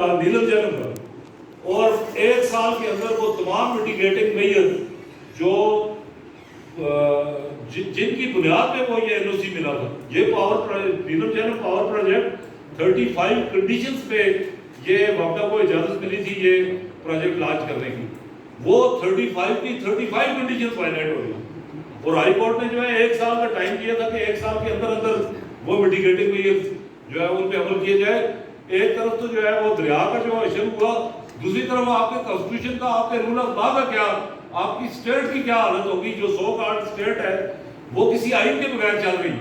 نیلم جنم پر، اور ایک سال کے اندر وہ تمام میٹیگیٹنگ میئر جو جن کی بنیاد پہ وہ یہ این او سی ملا تھا، یہ نیلم جنم پاور پروجیکٹ 35 کنڈیشنز پہ یہ وابڈا کو اجازت ملی تھی یہ پروجیکٹ لانچ کرنے کی، وہ 35 کی 35 کنڈیشنز وائلیٹ ہو گئی، اور ہائی کورٹ نے جو ہے ایک سال کا ٹائم دیا تھا کہ ایک سال کے اندر اندر وہ میٹیگیٹنگ میئر جو ہے ان پہ عمل کیے جائے۔ ایک طرف تو جو ہے وہ دریا کا جو ایشو ہوا، دوسری طرف آپ کے کانسٹیٹیوشن کا، آپ کے رول آف لا کا کیا، آپ کی اسٹیٹ کی کیا حالت ہوگی جو سو کارڈ اسٹیٹ ہے وہ کسی آئین کے بغیر چل رہی،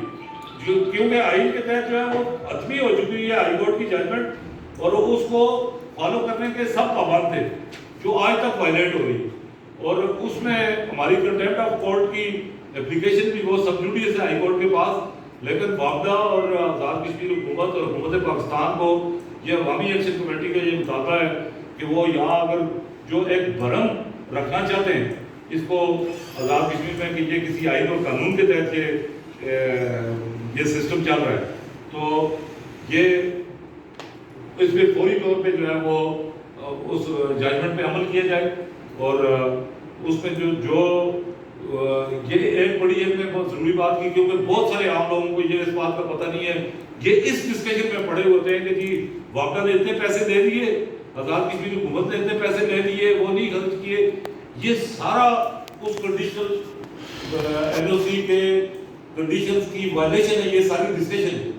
کیونکہ آئین کے تحت جو ہے وہ حتمی ہو چکی ہے ہائی کورٹ کی ججمنٹ، اور اس کو فالو کرنے کے سب پابند تھے جو آج تک وائلیٹ ہو رہی، اور اس میں ہماری کنٹیمپٹ آف کورٹ کی اپلیکیشن بھی وہ سب جوڈیس ہے ہائی کورٹ کے پاس، لیکن وابڈا اور آزاد کشمیر حکومت اور حکومت پاکستان کو یہ عوامی ایکشن کمیٹی کا یہ مطالبہ ہے کہ وہ یہاں اگر جو ایک بھرم رکھنا چاہتے ہیں اس کو آزاد کشمیر میں کہ یہ کسی آئین اور قانون کے تحت یہ سسٹم چل رہا ہے، تو یہ اس پہ فوری طور پہ جو ہے وہ اس ججمنٹ پہ عمل کیا جائے، اور اس میں جو یہ ایک بڑی ایک میں بہت ضروری بات کی، کیونکہ بہت سارے عام لوگوں کو یہ اس بات کا پتہ نہیں ہے، یہ اس ڈسکشن میں پڑے ہوتے ہیں کہ جی وابڈا نے اتنے پیسے دے دیے، آزاد کشمیر حکومت نے اتنے پیسے لے لیے، وہ نہیں خرچ کیے، یہ سارا اس کنڈیشنل این او سی کے کنڈیشنز کی وائلیشن ہے، یہ ساری ڈسکشن ہے۔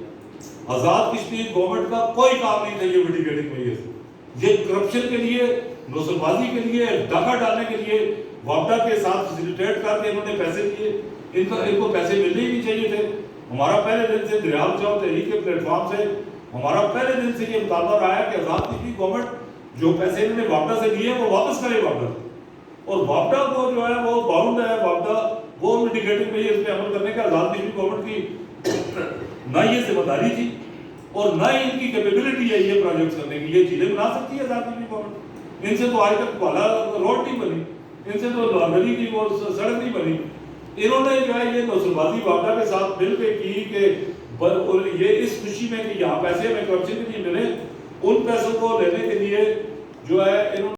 آزاد کشمیر گورنمنٹ کا کوئی کام نہیں تھا یہ میٹیگیٹنگ میئرز، یہ کرپشن کے لیے، نوسل بازی کے لیے، ڈاکہ ڈالنے کے لیے وابڈا کے ساتھ فیسیلیٹیٹ کر کے انہوں نے پیسے دیے، ان کو پیسے ملنے ہی نہیں چاہیے تھے۔ ہمارا پہلے دن سے دریا بچاؤ تحریک کے پلیٹ فارم سے ہمارا پہلے دن سے یہ مطالبہ رہا ہے کہ آزاد کشمیر گورنمنٹ جو پیسے انہوں نے وابڈا سے لیے وہ واپس کرے وابڈا، اور وابڈا کو جو ہے وہ باؤنڈ ہے، وابڈا وہ میٹیگیٹنگ میں اس پہ عمل کرنے کا آزاد کشمیر گورنمنٹ کی نہ یہ ذمہ داری تھی اور نہ ہی ان کی کیپیبلٹی ہے یہ پروجیکٹس کرنے کی، یہ چیزیں بنا سکتی ہے آزاد کشمیر گورنمنٹ، ان سے تو آج تک کوالا روڈ نہیں بنی، ان سے تو گلی کی وہ سڑک نہیں بنی، انہوں نے جو ہے یہ نوسل بازی وابڈا کے ساتھ مل کے کی کہ یہ اس خوشی میں کہ یہاں پیسے ہمیں کرپشن کے لیے ملے، ان پیسوں کو لینے کے لیے جو ہے انہوں